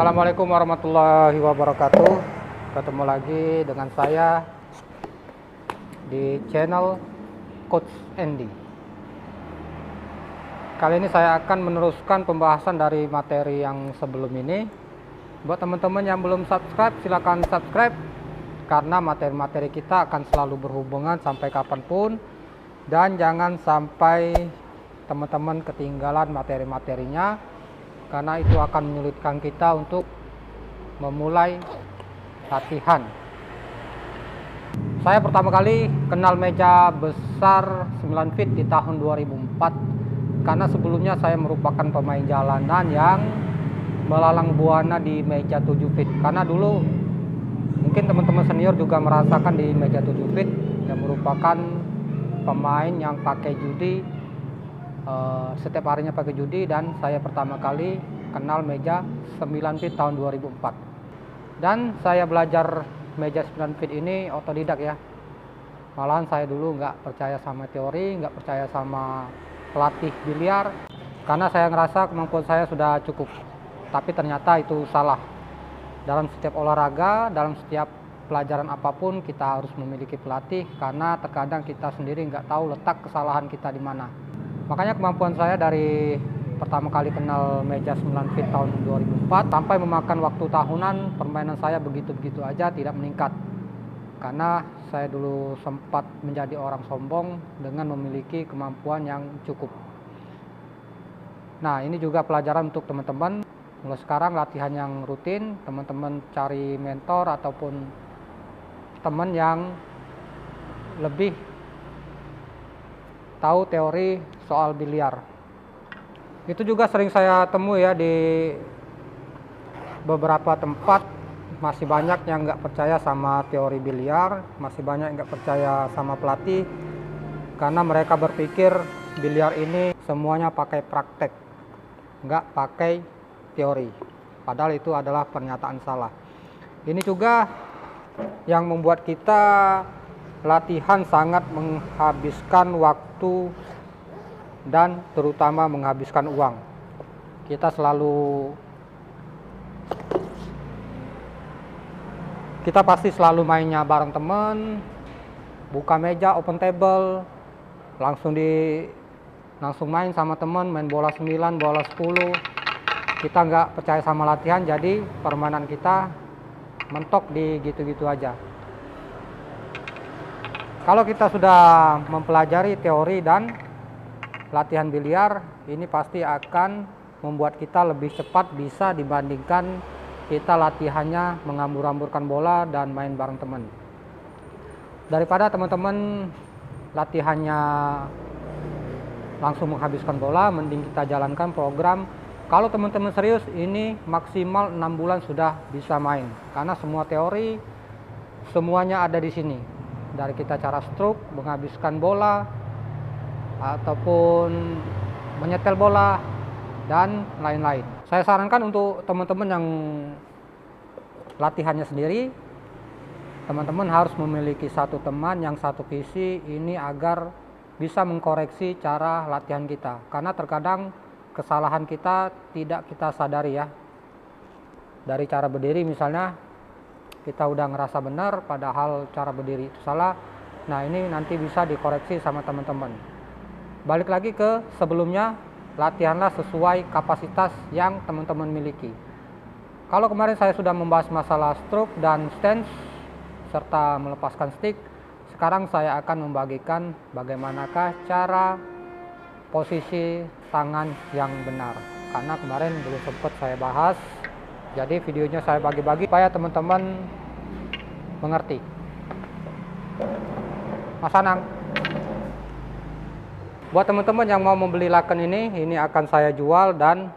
Assalamualaikum warahmatullahi wabarakatuh. Ketemu lagi dengan saya di channel Coach Andy. Kali ini saya akan meneruskan pembahasan dari materi yang sebelum ini. Buat teman-teman yang belum subscribe, silakan subscribe, karena materi-materi kita akan selalu berhubungan sampai kapanpun, dan jangan sampai teman-teman ketinggalan materi-materinya, karena itu akan menyulitkan kita untuk memulai latihan. Saya pertama kali kenal meja besar 9 feet di tahun 2004, karena sebelumnya saya merupakan pemain jalanan yang melalang buana di meja 7 feet. Karena dulu mungkin teman-teman senior juga merasakan di meja 7 feet yang merupakan pemain yang pakai judi, setiap harinya pakai judi, dan saya pertama kali kenal meja 9 feet tahun 2004. Dan saya belajar meja 9 feet ini otodidak ya. Malahan saya dulu nggak percaya sama teori, nggak percaya sama pelatih biliar, karena saya ngerasa kemampuan saya sudah cukup. Tapi ternyata itu salah. Dalam setiap olahraga, dalam setiap pelajaran apapun, kita harus memiliki pelatih, karena terkadang kita sendiri nggak tahu letak kesalahan kita di mana. Makanya kemampuan saya dari pertama kali kenal meja 9 feet tahun 2004 sampai memakan waktu tahunan, permainan saya begitu-begitu aja, tidak meningkat. Karena saya dulu sempat menjadi orang sombong dengan memiliki kemampuan yang cukup. Nah, ini juga pelajaran untuk teman-teman. Mulai sekarang latihan yang rutin, teman-teman cari mentor ataupun teman yang lebih tahu teori soal biliar. Itu juga sering saya temui ya di beberapa tempat. Masih banyak yang nggak percaya sama teori biliar, masih banyak yang nggak percaya sama pelatih, karena mereka berpikir biliar ini semuanya pakai praktek, nggak pakai teori. Padahal itu adalah pernyataan salah. Ini juga yang membuat kita latihan sangat menghabiskan waktu dan terutama menghabiskan uang. Kita pasti selalu mainnya bareng temen, buka meja open table, langsung main sama temen, main bola 9, bola 10. Kita nggak percaya sama latihan, jadi permainan kita mentok di gitu-gitu aja. Kalau kita sudah mempelajari teori dan latihan biliar, ini pasti akan membuat kita lebih cepat bisa dibandingkan kita latihannya menghambur-hamburkan bola dan main bareng teman. Daripada teman-teman latihannya langsung menghabiskan bola, mending kita jalankan program. Kalau teman-teman serius, ini maksimal 6 bulan sudah bisa main, karena semua teori semuanya ada di sini. Dari kita cara stroke, menghabiskan bola, ataupun menyetel bola, dan lain-lain. Saya sarankan untuk teman-teman yang latihannya sendiri, teman-teman harus memiliki satu teman yang satu visi ini agar bisa mengkoreksi cara latihan kita. Karena terkadang kesalahan kita tidak kita sadari ya. Dari cara berdiri misalnya, kita udah ngerasa benar, padahal cara berdiri itu salah. Nah, ini nanti bisa dikoreksi sama teman-teman. Balik lagi ke sebelumnya, latihanlah sesuai kapasitas yang teman-teman miliki. Kalau kemarin saya sudah membahas masalah stroke dan stance serta melepaskan stick, sekarang saya akan membagikan bagaimanakah cara posisi tangan yang benar. Karena kemarin belum sempat saya bahas, jadi videonya saya bagi-bagi supaya teman-teman mengerti. Mas Anang, buat teman-teman yang mau membeli laken ini akan saya jual, dan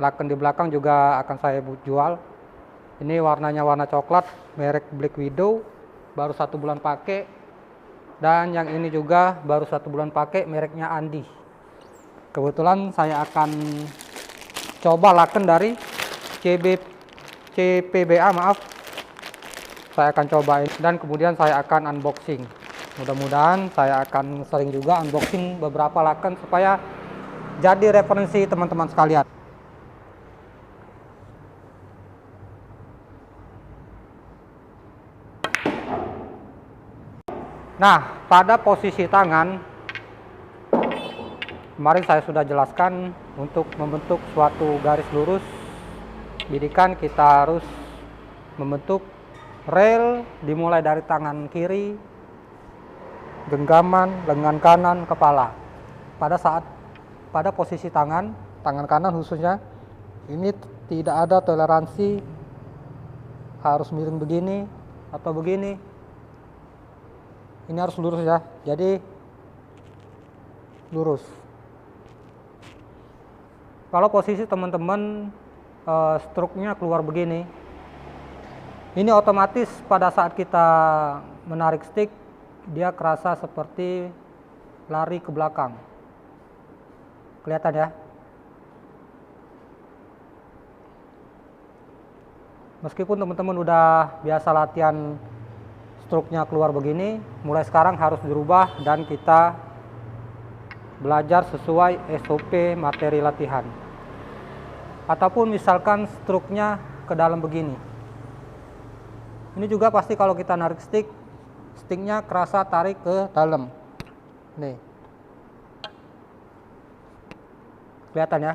laken di belakang juga akan saya jual. Ini warnanya warna coklat, merek Black Widow, baru 1 bulan pakai. Dan yang ini juga baru 1 bulan pakai, mereknya Andi. Kebetulan saya akan coba laken dari CPBA, maaf. Saya akan cobain dan kemudian saya akan unboxing. Mudah-mudahan saya akan sering juga unboxing beberapa laken supaya jadi referensi teman-teman sekalian. Nah, pada posisi tangan, kemarin saya sudah jelaskan untuk membentuk suatu garis lurus bidikan kita harus membentuk rel dimulai dari tangan kiri, genggaman, lengan kanan, kepala. Pada posisi tangan kanan khususnya, ini tidak ada toleransi harus miring begini atau begini. Ini harus lurus ya, jadi lurus. Kalau posisi teman-teman struknya keluar begini, ini otomatis pada saat kita menarik stick, dia kerasa seperti lari ke belakang. Kelihatan ya? Meskipun teman-teman udah biasa latihan struknya keluar begini, mulai sekarang harus dirubah dan kita belajar sesuai SOP materi latihan. Ataupun misalkan struknya ke dalam begini. Ini juga pasti kalau kita narik sticknya kerasa tarik ke dalam. Nih. Kelihatan ya?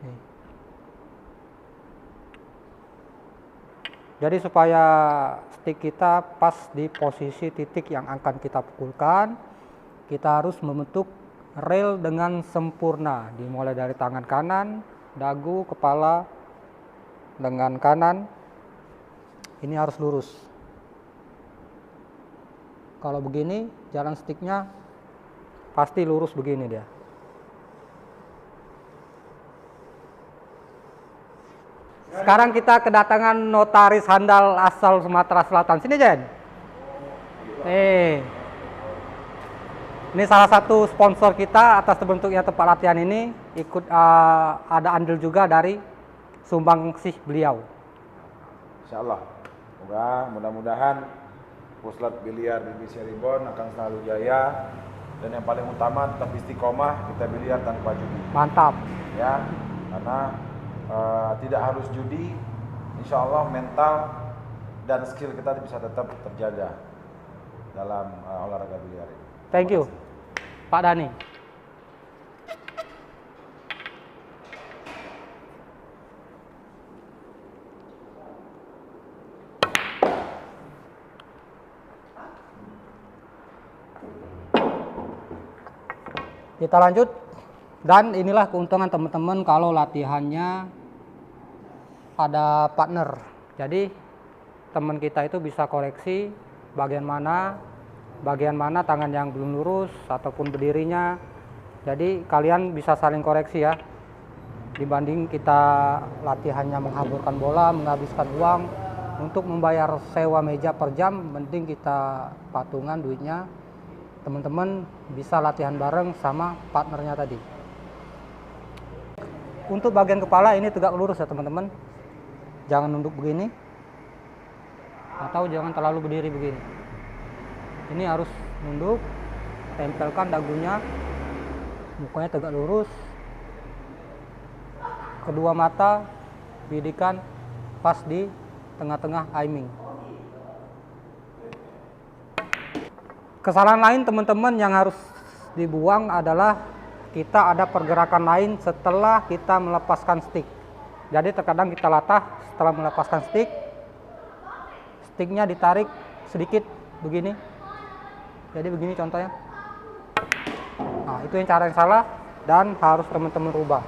Nih. Jadi supaya stick kita pas di posisi titik yang akan kita pukulkan, kita harus membentuk rel dengan sempurna, dimulai dari tangan kanan, dagu, kepala, lengan kanan. Ini harus lurus. Kalau begini, jalan sticknya pasti lurus begini dia. Sekarang kita kedatangan notaris handal asal Sumatera Selatan. Sini, Jen. Ini salah satu sponsor kita atas terbentuknya tempat latihan ini. Ada andil juga dari sumbangsih beliau. Insya Allah. Mudah-mudahan Puslat Biliar Divisi Cirebon akan selalu jaya. Dan yang paling utama tetap istiqomah, kita biliar tanpa judi. Mantap. Ya, karena tidak harus judi, insya Allah mental dan skill kita bisa tetap terjaga dalam olahraga biliar ini. Thank you, Pak Dani. Kita lanjut. Dan inilah keuntungan teman-teman kalau latihannya ada partner. Jadi teman kita itu bisa koreksi bagian mana tangan yang belum lurus ataupun berdirinya. Jadi kalian bisa saling koreksi ya. Dibanding kita latihannya menghamburkan bola, menghabiskan uang untuk membayar sewa meja per jam, mending kita patungan duitnya. Teman-teman bisa latihan bareng sama partnernya tadi. Untuk bagian kepala ini tegak lurus ya teman-teman. Jangan nunduk begini atau jangan terlalu berdiri begini. Ini harus nunduk, tempelkan dagunya, mukanya tegak lurus, kedua mata bidikan pas di tengah-tengah aiming. Kesalahan lain teman-teman yang harus dibuang adalah kita ada pergerakan lain setelah kita melepaskan stick. Jadi terkadang kita latah setelah melepaskan sticknya ditarik sedikit begini. Jadi begini contohnya. Nah, itu yang cara yang salah dan harus teman-teman rubah.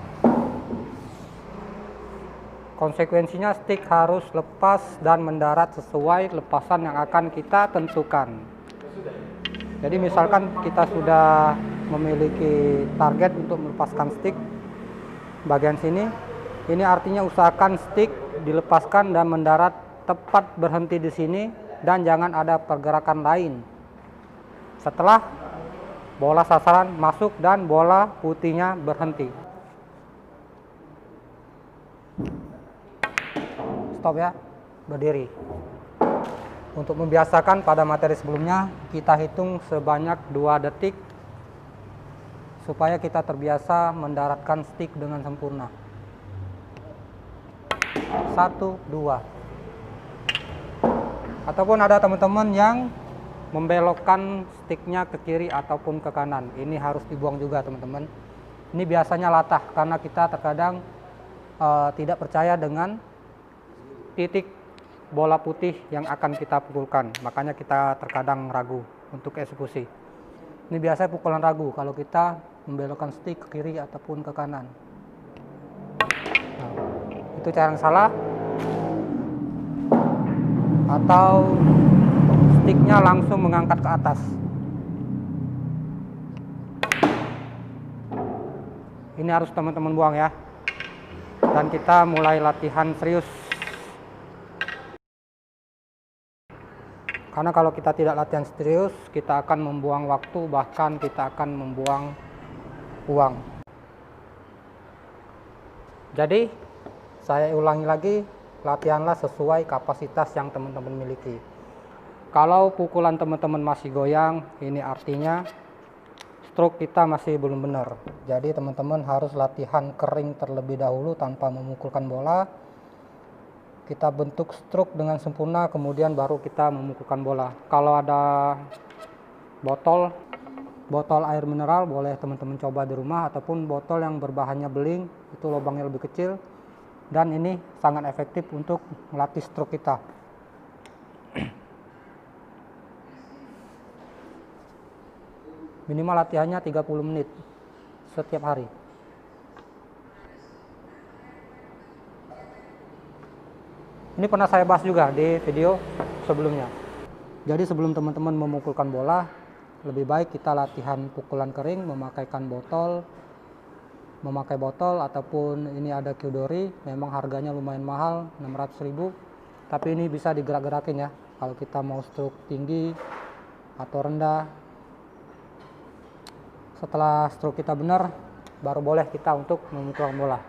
Konsekuensinya stick harus lepas dan mendarat sesuai lepasan yang akan kita tentukan. Jadi misalkan kita sudah memiliki target untuk melepaskan stick bagian sini, ini artinya usahakan stick dilepaskan dan mendarat tepat berhenti di sini dan jangan ada pergerakan lain setelah bola sasaran masuk dan bola putihnya berhenti. Stop ya, berdiri. Untuk membiasakan pada materi sebelumnya, kita hitung sebanyak 2 detik supaya kita terbiasa mendaratkan stick dengan sempurna. 1, 2. Ataupun ada teman-teman yang membelokkan sticknya ke kiri ataupun ke kanan, ini harus dibuang juga teman-teman. Ini biasanya latah karena kita terkadang tidak percaya dengan titik bola putih yang akan kita pukulkan, makanya kita terkadang ragu untuk eksekusi. Ini biasanya pukulan ragu kalau kita membelokkan stick ke kiri ataupun ke kanan. Nah, itu cara yang salah. Atau sticknya langsung mengangkat ke atas. Ini harus teman-teman buang ya. Dan kita mulai latihan serius. Karena kalau kita tidak latihan serius, kita akan membuang waktu, bahkan kita akan membuang uang. Jadi, saya ulangi lagi, latihanlah sesuai kapasitas yang teman-teman miliki. Kalau pukulan teman-teman masih goyang, ini artinya stroke kita masih belum benar. Jadi teman-teman harus latihan kering terlebih dahulu tanpa memukulkan bola. Kita bentuk stroke dengan sempurna, kemudian baru kita memukulkan bola. Kalau ada botol air mineral, boleh teman-teman coba di rumah, ataupun botol yang berbahannya beling, itu lubangnya lebih kecil. Dan ini sangat efektif untuk melatih stroke kita. Minimal latihannya 30 menit setiap hari. Ini pernah saya bahas juga di video sebelumnya. Jadi sebelum teman-teman memukulkan bola, lebih baik kita latihan pukulan kering, memakai botol ataupun ini ada Kyudori, memang harganya lumayan mahal, 600.000, tapi ini bisa digerak-gerakin ya. Kalau kita mau stroke tinggi atau rendah, setelah stroke kita benar, baru boleh kita untuk memukulkan bola.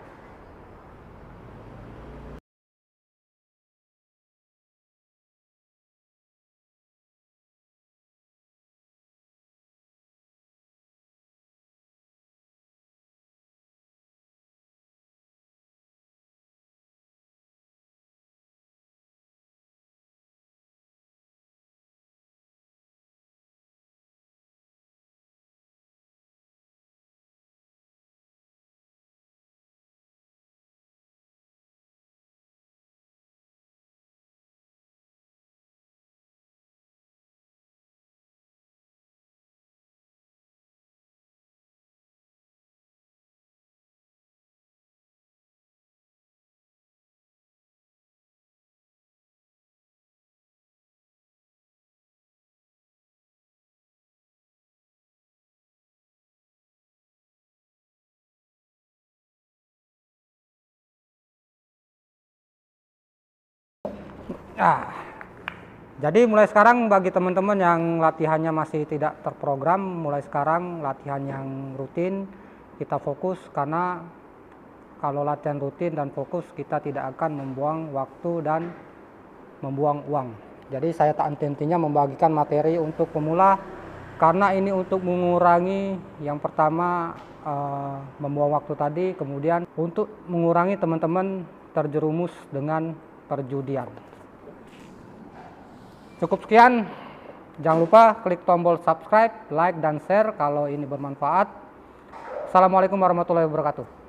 Jadi mulai sekarang bagi teman-teman yang latihannya masih tidak terprogram, mulai sekarang latihan yang rutin, kita fokus, karena kalau latihan rutin dan fokus kita tidak akan membuang waktu dan membuang uang. Jadi saya tak henti-hentinya membagikan materi untuk pemula, karena ini untuk mengurangi yang pertama membuang waktu tadi, kemudian untuk mengurangi teman-teman terjerumus dengan perjudian. Cukup sekian, jangan lupa klik tombol subscribe, like, dan share kalau ini bermanfaat. Assalamualaikum warahmatullahi wabarakatuh.